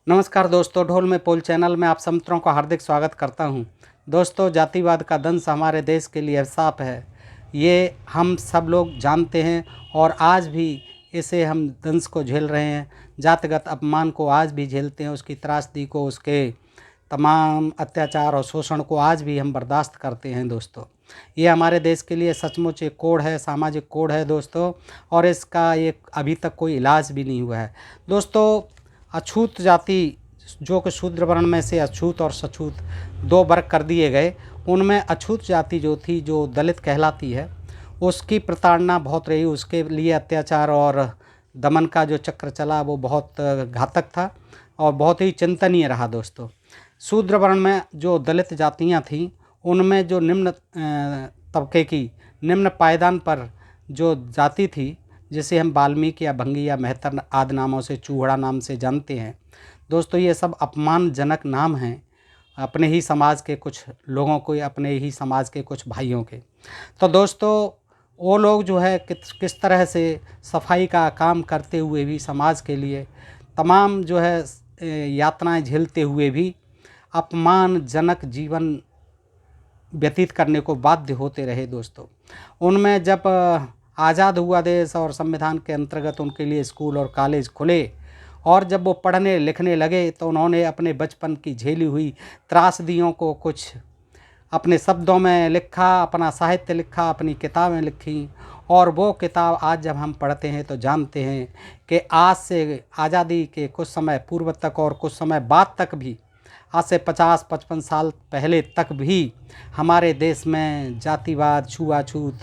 नमस्कार दोस्तों, ढोल में पोल चैनल में आप सब मित्रों का हार्दिक स्वागत करता हूं। दोस्तों, जातिवाद का दंश हमारे देश के लिए अभिशाप है। ये हम सब लोग जानते हैं और आज भी इसे हम दंश को झेल रहे हैं। जातिगत अपमान को आज भी झेलते हैं, उसकी त्रासदी को, उसके तमाम अत्याचार और शोषण को आज भी हम बर्दाश्त करते हैं। दोस्तों, ये हमारे देश के लिए सचमुच एक कोड है, सामाजिक कोड है दोस्तों, और इसका एक अभी तक कोई इलाज भी नहीं हुआ है। दोस्तों, अछूत जाति, जो कि शूद्र वर्ण में से अछूत और सछूत दो वर्ग कर दिए गए, उनमें अछूत जाति जो थी, जो दलित कहलाती है, उसकी प्रताड़ना बहुत रही। उसके लिए अत्याचार और दमन का जो चक्र चला वो बहुत घातक था और बहुत ही चिंतनीय रहा। दोस्तों, शूद्र वर्ण में जो दलित जातियां थीं, उनमें जो निम्न तबके की, निम्न पायदान पर जो जाति थी, जिसे हम वाल्मीकि या भंगी या मेहतर आदि नामों से, चूहड़ा नाम से जानते हैं। दोस्तों, ये सब अपमानजनक नाम हैं अपने ही समाज के कुछ लोगों को, अपने ही समाज के कुछ भाइयों के। तो दोस्तों, वो लोग जो है किस तरह से सफाई का काम करते हुए भी, समाज के लिए तमाम जो है यातनाएं झेलते हुए भी अपमानजनक जीवन व्यतीत करने को बाध्य होते रहे। दोस्तों, उनमें जब आज़ाद हुआ देश और संविधान के अंतर्गत उनके लिए स्कूल और कॉलेज खुले और जब वो पढ़ने लिखने लगे, तो उन्होंने अपने बचपन की झेली हुई त्रासदियों को कुछ अपने शब्दों में लिखा, अपना साहित्य लिखा, अपनी किताबें लिखीं। और वो किताब आज जब हम पढ़ते हैं तो जानते हैं कि आज से आज़ादी के कुछ समय पूर्व तक और कुछ समय बाद तक भी, आज से 50-55 साल पहले तक भी हमारे देश में जातिवाद, छुआछूत,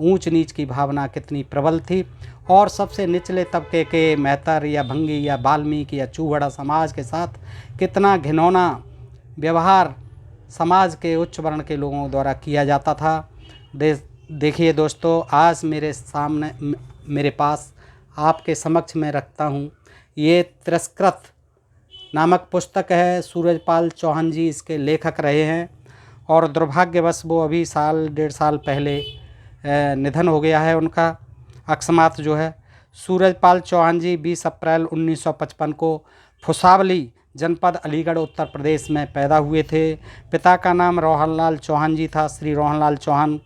ऊंच नीच की भावना कितनी प्रबल थी। और सबसे निचले तबके के मेहतर या भंगी या वाल्मीकि या चूहड़ा समाज के साथ कितना घिनौना व्यवहार समाज के उच्च वर्ण के लोगों द्वारा किया जाता था। देखिए दोस्तों, आज मेरे सामने, मेरे पास आपके समक्ष में रखता हूँ, ये तिरस्कृत नामक पुस्तक है। सूरजपाल चौहान जी इसके लेखक रहे हैं और दुर्भाग्यवश वो अभी साल डेढ़ साल पहले निधन हो गया है उनका। अकस्मात जो है, सूरजपाल चौहान जी 20 अप्रैल 1955 को भुसावली जनपद अलीगढ़ उत्तर प्रदेश में पैदा हुए थे। पिता का नाम रोहनलाल चौहान जी था, श्री रोहनलाल चौहान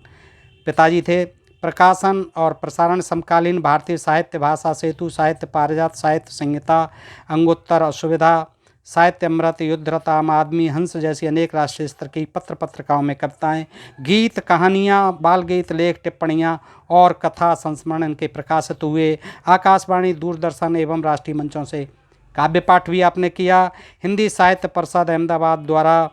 पिताजी थे। प्रकाशन और प्रसारण समकालीन भारतीय साहित्य, भाषा सेतु, साहित्य पारिजात, साहित्य संहिता, अंगोत्तर और सुविधा, साहित्य अमृत, युद्धरत, आम आदमी, हंस जैसी अनेक राष्ट्रीय स्तर की पत्र पत्रिकाओं में कविताएं, गीत, कहानियाँ, बाल गीत, लेख, टिप्पणियाँ और कथा संस्मरण इनके प्रकाशित हुए। आकाशवाणी, दूरदर्शन एवं राष्ट्रीय मंचों से काव्य पाठ भी आपने किया। हिंदी साहित्य परिषद अहमदाबाद द्वारा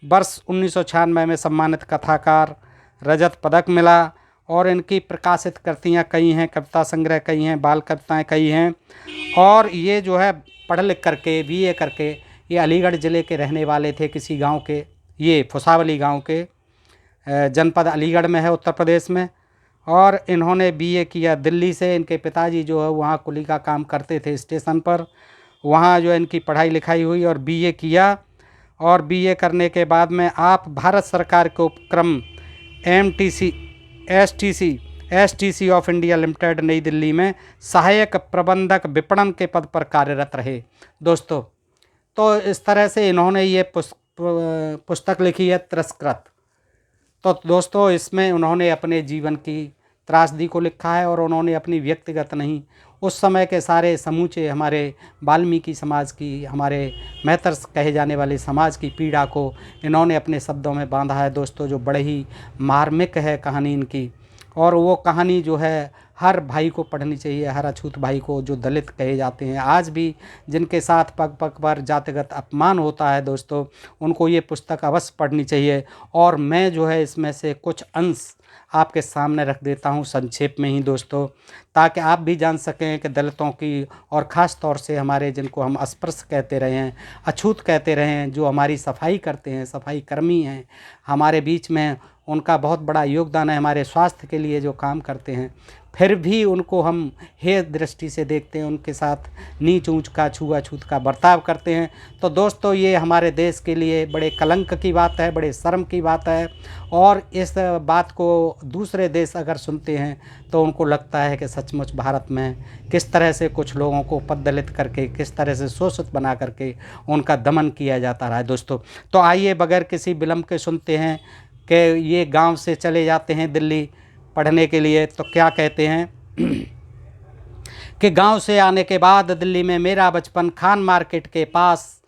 वर्ष 1996 में सम्मानित कथाकार, रजत पदक मिला। और इनकी प्रकाशित कृतियाँ कई हैं, कविता संग्रह कई हैं, बाल कविताएँ कई हैं। और ये जो है पढ़ लिख करके, बीए करके, ये अलीगढ़ ज़िले के रहने वाले थे, किसी गांव के, ये भुसावली गांव के, जनपद अलीगढ़ में है उत्तर प्रदेश में। और इन्होंने बीए किया दिल्ली से। इनके पिताजी जो है वहाँ कुली का काम करते थे स्टेशन पर, वहाँ जो इनकी पढ़ाई लिखाई हुई और बीए किया। और बीए करने के बाद में आप भारत सरकार के उपक्रम एसटीसी ऑफ इंडिया लिमिटेड नई दिल्ली में सहायक प्रबंधक विपणन के पद पर कार्यरत रहे। दोस्तों, तो इस तरह से इन्होंने ये पुस्तक लिखी है, तिरस्कृत। तो दोस्तों, इसमें उन्होंने अपने जीवन की त्रासदी को लिखा है और उन्होंने अपनी व्यक्तिगत नहीं, उस समय के सारे समूचे हमारे वाल्मीकि समाज की, हमारे मेहतर कहे जाने वाले समाज की पीड़ा को इन्होंने अपने शब्दों में बांधा है। दोस्तों, जो बड़े ही मार्मिक है कहानी इनकी। और वो कहानी जो है हर भाई को पढ़नी चाहिए, हर अछूत भाई को, जो दलित कहे जाते हैं आज भी, जिनके साथ पग पग पर जातिगत अपमान होता है। दोस्तों, उनको ये पुस्तक अवश्य पढ़नी चाहिए। और मैं जो है इसमें से कुछ अंश आपके सामने रख देता हूँ संक्षेप में ही दोस्तों, ताकि आप भी जान सकें कि दलितों की, और ख़ास तौर से हमारे, जिनको हम अस्पृश्य कहते रहे हैं, अछूत कहते रहे हैं, जो हमारी सफाई करते हैं, सफाई कर्मी हैं हमारे बीच में, उनका बहुत बड़ा योगदान है हमारे स्वास्थ्य के लिए जो काम करते हैं, फिर भी उनको हम हेय दृष्टि से देखते हैं, उनके साथ नीच ऊंच का छुआछूत का बर्ताव करते हैं। तो दोस्तों ये हमारे देश के लिए बड़े कलंक की बात है, बड़े शर्म की बात है। और इस बात को दूसरे देश अगर सुनते हैं तो उनको लगता है कि सचमुच भारत में किस तरह से कुछ लोगों को पददलित करके, किस तरह से शोषित बना करके उनका दमन किया जाता रहा है। दोस्तों तो आइए बगैर किसी विलंब के सुनते हैं कि ये गांव से चले जाते हैं दिल्ली पढ़ने के लिए, तो क्या कहते हैं कि गांव से आने के बाद दिल्ली में मेरा बचपन खान मार्केट के पास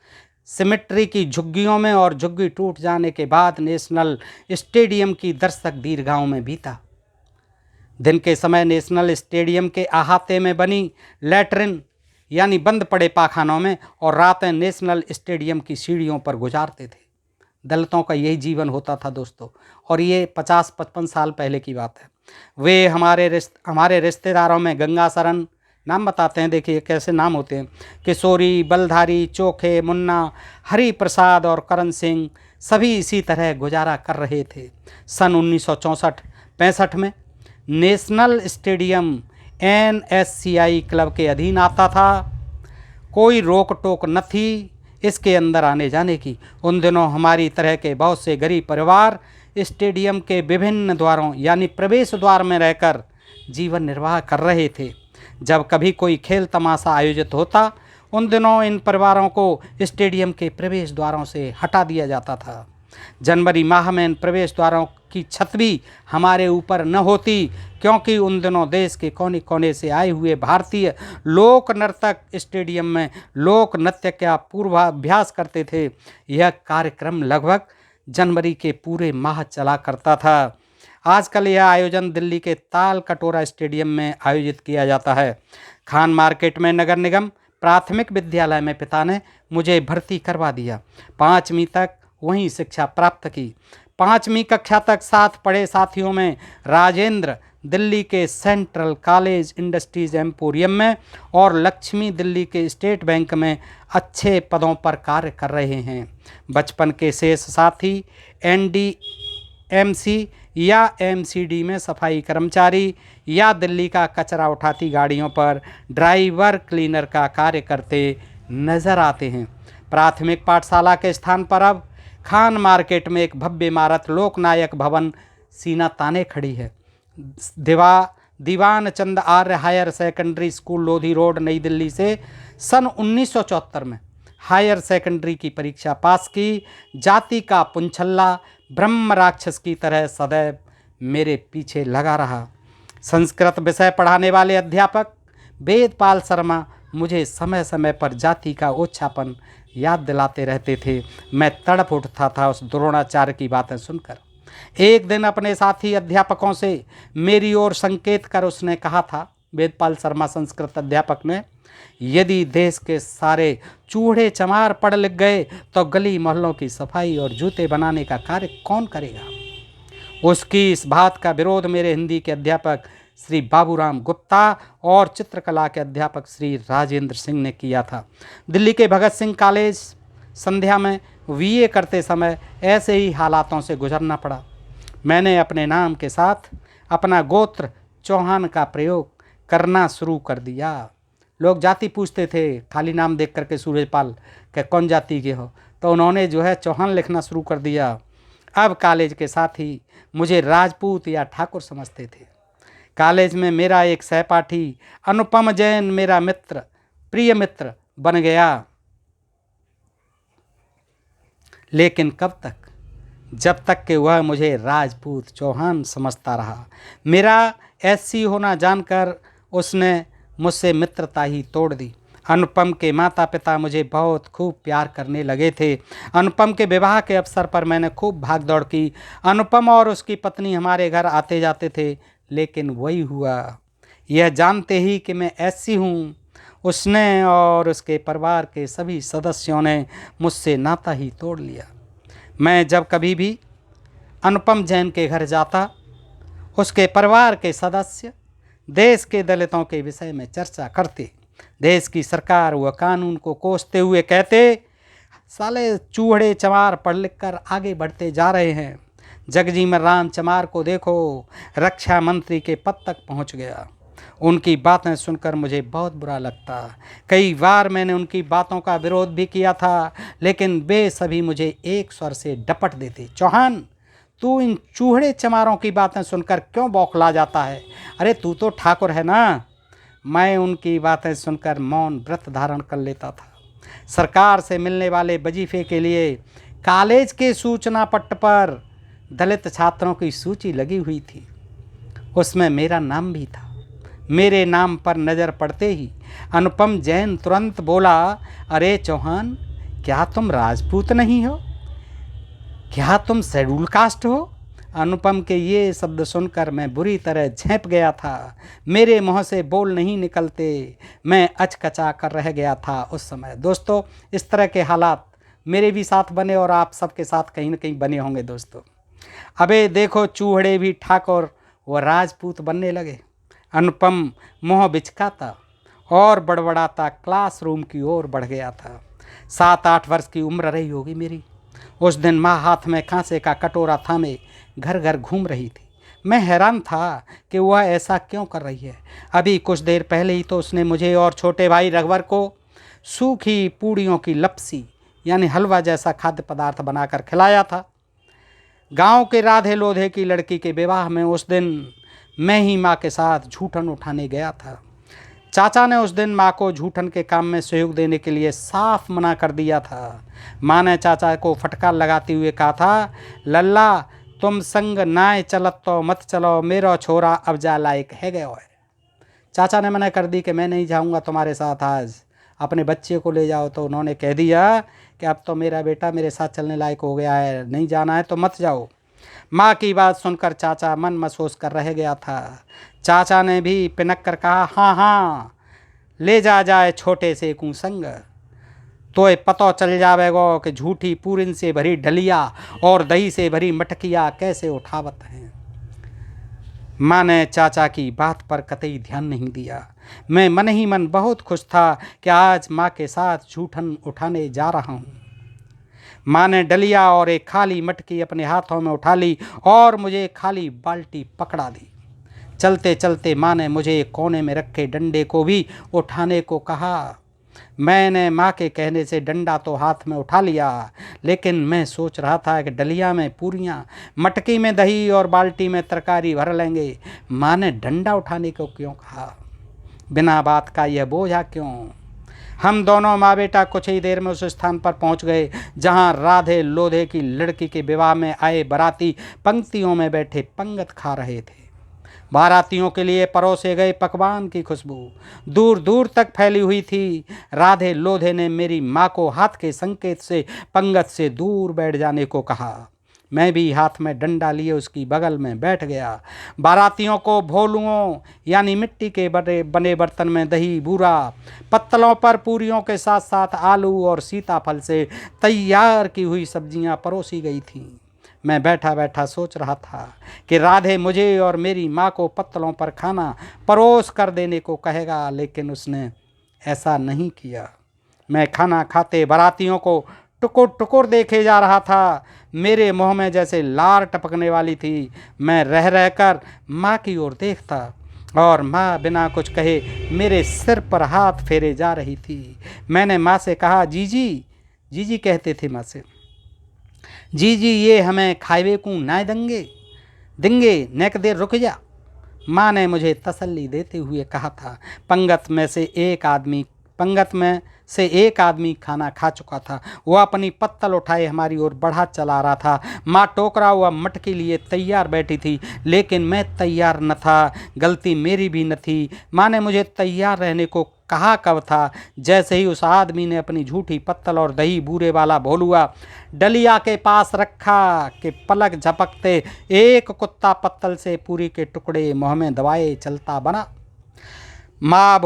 सिमेट्री की झुग्गियों में और झुग्गी टूट जाने के बाद नेशनल स्टेडियम की दर्शक दीर्घाओं में बीता। दिन के समय नेशनल स्टेडियम के अहाते में बनी लैट्रिन यानी बंद पड़े पाखानों में, और रातें नेशनल स्टेडियम की सीढ़ियों पर गुजारते थे। दलितों का यही जीवन होता था दोस्तों, और ये 50-55 साल पहले की बात है। वे हमारे रिश्तेदारों में गंगा सरन, नाम बताते हैं, देखिए कैसे नाम होते हैं, किशोरी, बलधारी, चोखे, मुन्ना, हरि प्रसाद और करण सिंह, सभी इसी तरह गुजारा कर रहे थे। सन 1964-65 में नेशनल स्टेडियम NSCI क्लब के अधीन आता था। कोई रोक टोक न थी इसके अंदर आने जाने की। उन दिनों हमारी तरह के बहुत से गरीब परिवार स्टेडियम के विभिन्न द्वारों यानी प्रवेश द्वार में रहकर जीवन निर्वाह कर रहे थे। जब कभी कोई खेल तमाशा आयोजित होता, उन दिनों इन परिवारों को स्टेडियम के प्रवेश द्वारों से हटा दिया जाता था। जनवरी माह में इन प्रवेश द्वारों की छत भी हमारे ऊपर न होती, क्योंकि उन दिनों देश के कोने कोने से आए हुए भारतीय लोक नर्तक स्टेडियम में लोक नृत्य का पूर्वाभ्यास करते थे। यह कार्यक्रम लगभग जनवरी के पूरे माह चला करता था। आजकल यह आयोजन दिल्ली के ताल कटोरा स्टेडियम में आयोजित किया जाता है। खान मार्केट में नगर निगम प्राथमिक विद्यालय में पिता ने मुझे भर्ती करवा दिया। 5वीं तक वहीं शिक्षा प्राप्त की। 5वीं कक्षा तक साथ पढ़े साथियों में राजेंद्र दिल्ली के सेंट्रल कॉलेज इंडस्ट्रीज एम्पोरियम में और लक्ष्मी दिल्ली के स्टेट बैंक में अच्छे पदों पर कार्य कर रहे हैं। बचपन के शेष साथी NDMC या MCD में सफाई कर्मचारी या दिल्ली का कचरा उठाती गाड़ियों पर ड्राइवर क्लीनर का कार्य करते नजर आते हैं। प्राथमिक पाठशाला के स्थान पर अब खान मार्केट में एक भव्य इमारत लोकनायक भवन सीना ताने खड़ी है। Diwan Chand Arya higher secondary school Lodhi road नई दिल्ली से सन 1974 में हायर सेकेंडरी की परीक्षा पास की। जाति का पुंछल्ला ब्रह्म राक्षस की तरह सदैव मेरे पीछे लगा रहा। संस्कृत विषय पढ़ाने वाले अध्यापक वेदपाल शर्मा मुझे समय समय पर जाति का ओछापन याद दिलाते रहते थे। मैं तड़प उठता था उस द्रोणाचार्य की बातें सुनकर। एक दिन अपने साथी अध्यापकों से मेरी ओर संकेत कर उसने कहा था, वेदपाल शर्मा संस्कृत अध्यापक ने, यदि देश के सारे चूहे चमार पढ़ लिख गए तो गली मोहल्लों की सफाई और जूते बनाने का कार्य कौन करेगा। उसकी इस बात का विरोध मेरे हिंदी के अध्यापक श्री बाबूराम गुप्ता और चित्रकला के अध्यापक श्री राजेंद्र सिंह ने किया था। दिल्ली के भगत सिंह कॉलेज संध्या में VA करते समय ऐसे ही हालातों से गुजरना पड़ा। मैंने अपने नाम के साथ अपना गोत्र चौहान का प्रयोग करना शुरू कर दिया। लोग जाति पूछते थे खाली नाम देख करके, सूरजपाल के कौन जाति के हो, तो उन्होंने जो है चौहान लिखना शुरू कर दिया। अब कॉलेज के साथी मुझे राजपूत या ठाकुर समझते थे। कॉलेज में मेरा एक सहपाठी अनुपम जैन मेरा मित्र, प्रिय मित्र बन गया। लेकिन कब तक? जब तक कि वह मुझे राजपूत चौहान समझता रहा। मेरा SC होना जानकर उसने मुझसे मित्रता ही तोड़ दी। अनुपम के माता पिता मुझे बहुत खूब प्यार करने लगे थे। अनुपम के विवाह के अवसर पर मैंने खूब भाग दौड़ की। अनुपम और उसकी पत्नी हमारे घर आते जाते थे, लेकिन वही हुआ, यह जानते ही कि मैं SC हूँ, उसने और उसके परिवार के सभी सदस्यों ने मुझसे नाता ही तोड़ लिया। मैं जब कभी भी अनुपम जैन के घर जाता, उसके परिवार के सदस्य देश के दलितों के विषय में चर्चा करते। देश की सरकार व कानून को कोसते हुए कहते, साले चूहड़े चमार पढ़ लिख कर आगे बढ़ते जा रहे हैं। जगजीवन राम चमार को देखो, रक्षा मंत्री के पद तक पहुंच गया। उनकी बातें सुनकर मुझे बहुत बुरा लगता। कई बार मैंने उनकी बातों का विरोध भी किया था, लेकिन वे सभी मुझे एक स्वर से डपट देते। चौहान, तू इन चूहड़े चमारों की बातें सुनकर क्यों बौखला जाता है? अरे तू तो ठाकुर है ना। मैं उनकी बातें सुनकर मौन व्रत धारण कर लेता था। सरकार से मिलने वाले वजीफे के लिए कॉलेज के सूचना पट्ट पर दलित छात्रों की सूची लगी हुई थी। उसमें मेरा नाम भी था। मेरे नाम पर नज़र पड़ते ही अनुपम जैन तुरंत बोला, अरे चौहान, क्या तुम राजपूत नहीं हो? क्या तुम शेड्यूल कास्ट हो? अनुपम के ये शब्द सुनकर मैं बुरी तरह झेंप गया था। मेरे मुँह से बोल नहीं निकलते। मैं अचकचा कर रह गया था उस समय। दोस्तों, इस तरह के हालात मेरे भी साथ बने और आप सबके साथ कहीं न कहीं बने होंगे। दोस्तों, अबे देखो, चूहड़े भी ठाकुर व राजपूत बनने लगे। अनुपम मुँह बिचकाता और बड़बड़ाता क्लासरूम की ओर बढ़ गया था। 7-8 वर्ष की उम्र रही होगी मेरी। उस दिन माँ हाथ में कांसे का कटोरा थामे घर घर घूम रही थी। मैं हैरान था कि वह ऐसा क्यों कर रही है। अभी कुछ देर पहले ही तो उसने मुझे और छोटे भाई रघुवर को सूखी पूड़ियों की लपसी यानी हलवा जैसा खाद्य पदार्थ बनाकर खिलाया था। गांव के राधे लोधे की लड़की के विवाह में उस दिन मैं ही माँ के साथ झूठन उठाने गया था। चाचा ने उस दिन माँ को झूठन के काम में सहयोग देने के लिए साफ मना कर दिया था। माँ ने चाचा को फटकार लगाते हुए कहा था, लल्ला, तुम संग नाय चलत तो मत चलो, मेरा छोरा अब जा लायक है गयो है। चाचा ने मना कर दी कि मैं नहीं जाऊंगा तुम्हारे साथ, आज अपने बच्चे को ले जाओ। तो उन्होंने कह दिया कि अब तो मेरा बेटा मेरे साथ चलने लायक हो गया है, नहीं जाना है तो मत जाओ। माँ की बात सुनकर चाचा मन महसूस कर रह गया था। चाचा ने भी पिनक कर कहा, हाँ हाँ, ले जाए छोटे से कुसंग, तो ये पतो चल जावेगो कि झूठी पूरिन से भरी डलिया और दही से भरी मटकिया कैसे उठावत हैं। माँ ने चाचा की बात पर कतई ध्यान नहीं दिया। मैं मन ही मन बहुत खुश था कि आज माँ के साथ झूठन उठाने जा रहा हूँ। माँ ने डलिया और एक खाली मटकी अपने हाथों में उठा ली और मुझे खाली बाल्टी पकड़ा दी। चलते चलते माँ ने मुझे एक कोने में रखे डंडे को भी उठाने को कहा। मैंने माँ के कहने से डंडा तो हाथ में उठा लिया, लेकिन मैं सोच रहा था कि डलिया में पूरियाँ, मटकी में दही और बाल्टी में तरकारी भर लेंगे। माँ ने डंडा उठाने को क्यों कहा? बिना बात का यह बोझा क्यों? हम दोनों माँ बेटा कुछ ही देर में उस स्थान पर पहुंच गए जहां राधे लोधे की लड़की के विवाह में आए बाराती पंक्तियों में बैठे पंगत खा रहे थे। बारातियों के लिए परोसे गए पकवान की खुशबू दूर दूर तक फैली हुई थी। राधे लोधे ने मेरी माँ को हाथ के संकेत से पंगत से दूर बैठ जाने को कहा। मैं भी हाथ में डंडा लिए उसकी बगल में बैठ गया। बारातियों को भोलुओं यानी मिट्टी के बने बर्तन में दही, बूरा, पत्तलों पर पूरियों के साथ साथ आलू और सीताफल से तैयार की हुई सब्जियां परोसी गई थीं। मैं बैठा बैठा सोच रहा था कि राधे मुझे और मेरी माँ को पत्तलों पर खाना परोस कर देने को कहेगा, लेकिन उसने ऐसा नहीं किया। मैं खाना खाते बारातियों को टुकुर टुकुर देखे जा रहा था। मेरे मुंह में जैसे लार टपकने वाली थी। मैं रह रहकर माँ की ओर देखता और माँ बिना कुछ कहे मेरे सिर पर हाथ फेरे जा रही थी। मैंने माँ से कहा, जीजी, जीजी कहते थे माँ से, जीजी ये हमें खाइबे को ना देंगे नेक देर रुक जा। माँ ने मुझे तसल्ली देते हुए कहा था। पंगत में से एक आदमी खाना खा चुका था। वह अपनी पत्तल उठाए हमारी ओर बढ़ा चला रहा था। माँ टोकरा हुआ मटकी लिए तैयार बैठी थी, लेकिन मैं तैयार न था। गलती मेरी भी न थी। माँ ने मुझे तैयार रहने को कहा कब था, जैसे ही उस आदमी ने अपनी झूठी पत्तल और दही बूरे वाला भोलुआ डलिया के पास रखा कि पलक झपकते एक कुत्ता पत्तल से पूरी के टुकड़े मुँह में दबाए चलता बना। माँ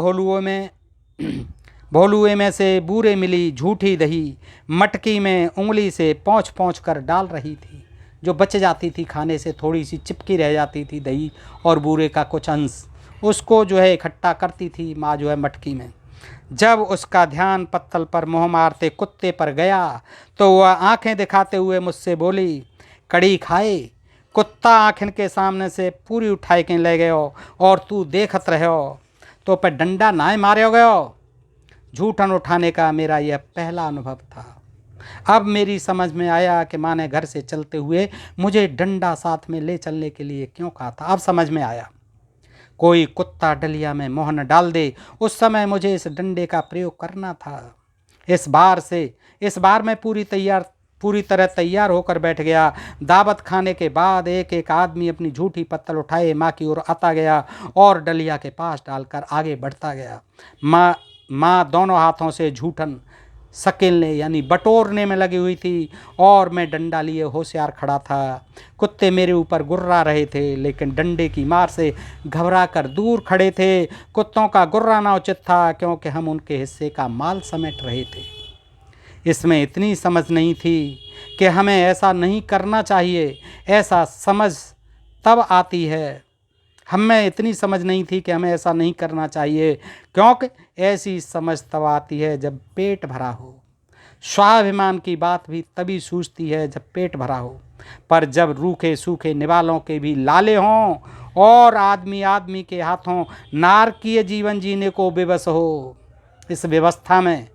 भोलुए में से बूरे मिली झूठी दही मटकी में उंगली से पोंछ पोंछ कर डाल रही थी। जो बच जाती थी खाने से, थोड़ी सी चिपकी रह जाती थी दही और बूरे का कुछ अंश, उसको जो है इकट्ठा करती थी माँ जो है मटकी में। जब उसका ध्यान पत्तल पर मुँह मारते कुत्ते पर गया तो वह आंखें दिखाते हुए मुझसे बोली, कड़ी खाए कुत्ता आँखिन के सामने से पूरी उठाई के ले गयो और तू देखत रहो तो पे डंडा नाय मारे गयो। झूठन उठाने का मेरा यह पहला अनुभव था। अब मेरी समझ में आया कि माँ ने घर से चलते हुए मुझे डंडा साथ में ले चलने के लिए क्यों कहा था। अब समझ में आया, कोई कुत्ता डलिया में मुँह न डाल दे, उस समय मुझे इस डंडे का प्रयोग करना था। इस बार मैं पूरी तरह तैयार होकर बैठ गया। दावत खाने के बाद एक एक आदमी अपनी झूठी पत्तल उठाए माँ की ओर आता गया और डलिया के पास डालकर आगे बढ़ता गया। माँ दोनों हाथों से झूठन सकेलने यानी बटोरने में लगी हुई थी और मैं डंडा लिए होशियार खड़ा था। कुत्ते मेरे ऊपर गुर्रा रहे थे, लेकिन डंडे की मार से घबरा कर दूर खड़े थे। कुत्तों का गुर्राना उचित था, क्योंकि हम उनके हिस्से का माल समेट रहे थे। इसमें इतनी समझ नहीं थी कि हमें ऐसा नहीं करना चाहिए। ऐसा समझ तब आती है, हमें इतनी समझ नहीं थी कि हमें ऐसा नहीं करना चाहिए, क्योंकि ऐसी समझ तब आती है जब पेट भरा हो। स्वाभिमान की बात भी तभी सूझती है जब पेट भरा हो, पर जब रूखे सूखे निवालों के भी लाले हों और आदमी आदमी के हाथों नारकीय जीवन जीने को विवश हो, इस व्यवस्था में,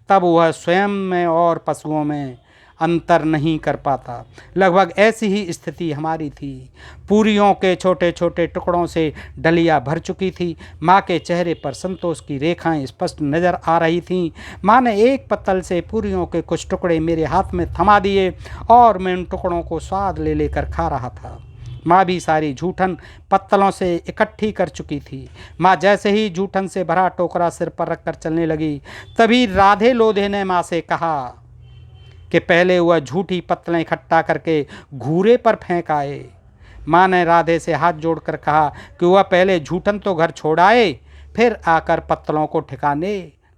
तब वह स्वयं में और पशुओं में अंतर नहीं कर पाता। लगभग ऐसी ही स्थिति हमारी थी। पूरियों के छोटे छोटे टुकड़ों से डलिया भर चुकी थी। माँ के चेहरे पर संतोष की रेखाएं स्पष्ट नज़र आ रही थीं। माँ ने एक पत्तल से पूरियों के कुछ टुकड़े मेरे हाथ में थमा दिए और मैं उन टुकड़ों को स्वाद ले लेकर खा रहा था। माँ भी सारी झूठन पत्तलों से इकट्ठी कर चुकी थी। माँ जैसे ही झूठन से भरा टोकरा सिर पर रखकर चलने लगी, तभी राधे लोधे ने माँ से कहा कि पहले वह झूठी पत्तलें इकट्ठा करके घूरे पर फेंक आए। माँ ने राधे से हाथ जोड़कर कहा कि वह पहले झूठन तो घर छोड़ आए, फिर आकर पत्तलों को ठिकाने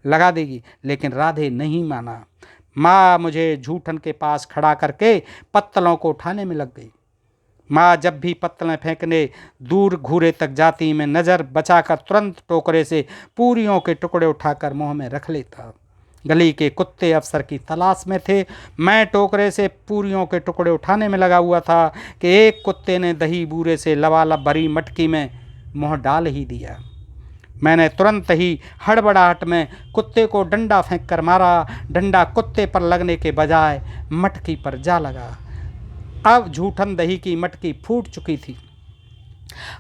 लगा देगी, लेकिन राधे नहीं माना। माँ मुझे झूठन के पास खड़ा करके पत्तलों को उठाने में लग गई। माँ जब भी पत्तलें फेंकने दूर घूरे तक जाती, मैं नज़र बचाकर तुरंत टोकरे से पूरियों के टुकड़े उठाकर मुँह में रख लेता। गली के कुत्ते अवसर की तलाश में थे। मैं टोकरे से पूरियों के टुकड़े उठाने में लगा हुआ था कि एक कुत्ते ने दही बूरे से लबालब भरी मटकी में मुँह डाल ही दिया। मैंने तुरंत ही हड़बड़ाहट में कुत्ते को डंडा फेंक कर मारा। डंडा कुत्ते पर लगने के बजाय मटकी पर जा लगा। अब झूठन दही की मटकी फूट चुकी थी।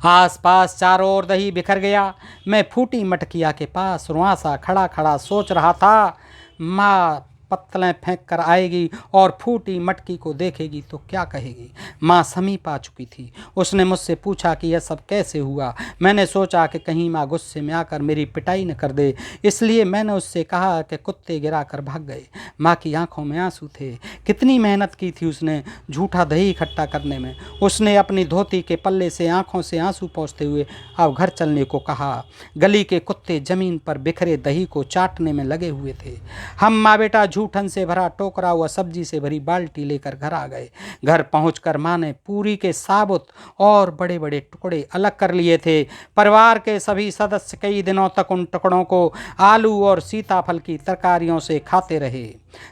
आसपास चारों ओर दही बिखर गया। मैं फूटी मटकिया के पास रुआंसा खड़ा खड़ा सोच रहा था, माँ पत्तलें फेंक कर आएगी और फूटी मटकी को देखेगी तो क्या कहेगी। माँ समीप आ चुकी थी। उसने मुझसे पूछा कि यह सब कैसे हुआ। मैंने सोचा कि कहीं माँ गुस्से में आकर मेरी पिटाई न कर दे, इसलिए मैंने उससे कहा कि कुत्ते गिरा कर भाग गए। माँ की आंखों में आंसू थे। कितनी मेहनत की थी उसने झूठा दही इकट्ठा करने में। उसने अपनी धोती के पल्ले से आंखों से आंसू पोंछते हुए अब घर चलने को कहा। गली के कुत्ते जमीन पर बिखरे दही को चाटने में लगे हुए थे। हम माँ बेटा झूठन से भरा टोकरा हुआ सब्जी से भरी बाल्टी लेकर घर आ गए। घर पहुंचकर माँ ने पूरी के साबुत और बड़े बड़े टुकड़े अलग कर लिए थे। परिवार के सभी सदस्य कई दिनों तक उन टुकड़ों को आलू और सीताफल की तरकारियों से खाते रहे।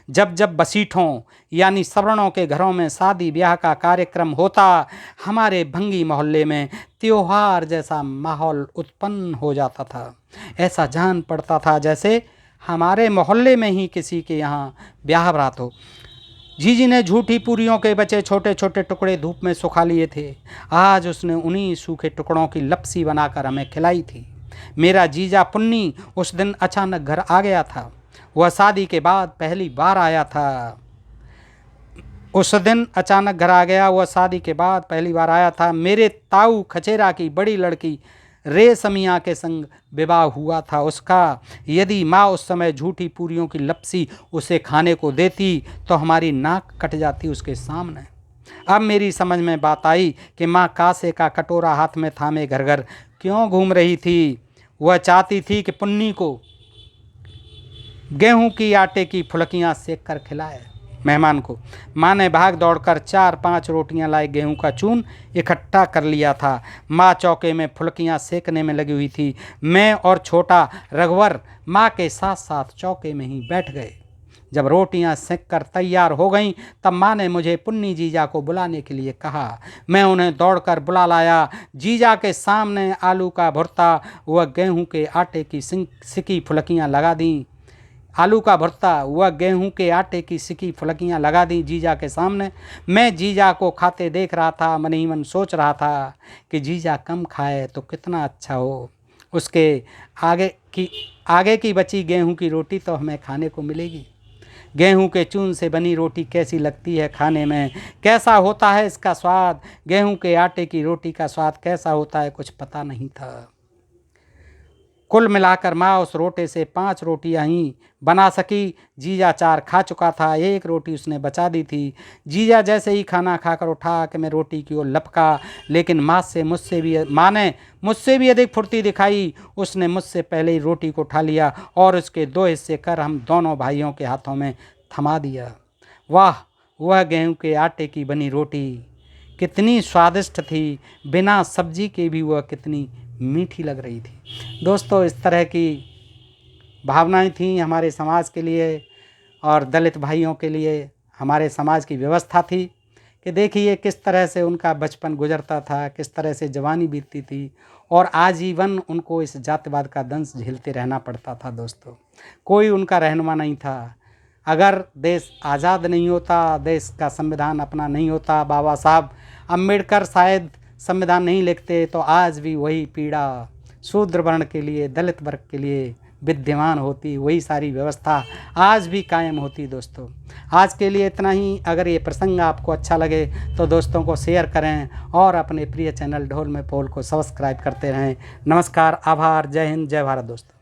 जब जब बसीठों यानी सवर्णों के घरों में शादी ब्याह का कार्यक्रम होता, हमारे भंगी मोहल्ले में त्योहार जैसा माहौल उत्पन्न हो जाता था। ऐसा जान पड़ता था जैसे हमारे मोहल्ले में ही किसी के यहाँ ब्याह बारात हो। जीजी ने झूठी पूरियों के बचे छोटे छोटे टुकड़े धूप में सुखा लिए थे। आज उसने उन्हीं सूखे टुकड़ों की लपसी बनाकर हमें खिलाई थी। मेरा जीजा पुन्नी उस दिन अचानक घर आ गया था। वह शादी के बाद पहली बार आया था। उस दिन अचानक घर आ गया। वह शादी के बाद पहली बार आया था। मेरे ताऊ खचेरा की बड़ी लड़की रेशमिया के संग विवाह हुआ था उसका। यदि माँ उस समय झूठी पूरियों की लपसी उसे खाने को देती तो हमारी नाक कट जाती उसके सामने। अब मेरी समझ में बात आई कि माँ कांसे का कटोरा हाथ में थामे घर घर क्यों घूम रही थी। वह चाहती थी कि पुन्नी को गेहूं की आटे की फुलकियाँ सेक कर खिलाए। मेहमान को माँ ने भाग दौड़कर 4-5 रोटियां लाई गेहूं का चून इकट्ठा कर लिया था। माँ चौके में फुलकियां सेकने में लगी हुई थी। मैं और छोटा रघुवर माँ के साथ साथ चौके में ही बैठ गए। जब रोटियां सेक कर तैयार हो गईं तब माँ ने मुझे पुन्नी जीजा को बुलाने के लिए कहा। मैं उन्हें दौड़कर बुला लाया। जीजा के सामने आलू का भुर्ता व गेहूं के आटे की सिकी फुलकियां लगा दीं। आलू का भुर्ता व गेहूं के आटे की सिकी फुलकियां लगा दी जीजा के सामने। मैं जीजा को खाते देख रहा था, मन ही मन सोच रहा था कि जीजा कम खाए तो कितना अच्छा हो। उसके आगे की बची गेहूं की रोटी तो हमें खाने को मिलेगी। गेहूं के चून से बनी रोटी कैसी लगती है खाने में, कैसा होता है इसका स्वाद, गेहूं के आटे की रोटी का स्वाद कैसा होता है, कुछ पता नहीं था। कुल मिलाकर माँ उस रोटे से 5 रोटियां ही बना सकी। जीजा 4 खा चुका था, 1 रोटी उसने बचा दी थी। जीजा जैसे ही खाना खाकर उठा कि मैं रोटी की ओर लपका, लेकिन माँ ने मुझसे भी अधिक फुर्ती दिखाई। उसने मुझसे पहले ही रोटी को उठा लिया और उसके 2 हिस्से कर हम दोनों भाइयों के हाथों में थमा दिया। वाह, वह गेहूं के आटे की बनी रोटी कितनी स्वादिष्ट थी, बिना सब्जी के भी वह कितनी मीठी लग रही थी। दोस्तों, इस तरह की भावनाएं थीं हमारे समाज के लिए और दलित भाइयों के लिए। हमारे समाज की व्यवस्था थी कि देखिए किस तरह से उनका बचपन गुजरता था, किस तरह से जवानी बीतती थी और आजीवन उनको इस जातिवाद का दंश झेलते रहना पड़ता था। दोस्तों, कोई उनका रहनुमा नहीं था। अगर देश आज़ाद नहीं होता, देश का संविधान अपना नहीं होता, बाबा साहब अम्बेडकर शायद संविधान नहीं लिखते, तो आज भी वही पीड़ा शूद्र वर्ण के लिए, दलित वर्ग के लिए विद्यमान होती, वही सारी व्यवस्था आज भी कायम होती। दोस्तों, आज के लिए इतना ही। अगर ये प्रसंग आपको अच्छा लगे तो दोस्तों को शेयर करें और अपने प्रिय चैनल ढोल में पोल को सब्सक्राइब करते रहें। नमस्कार, आभार, जय हिंद, जय भारत। दोस्तों।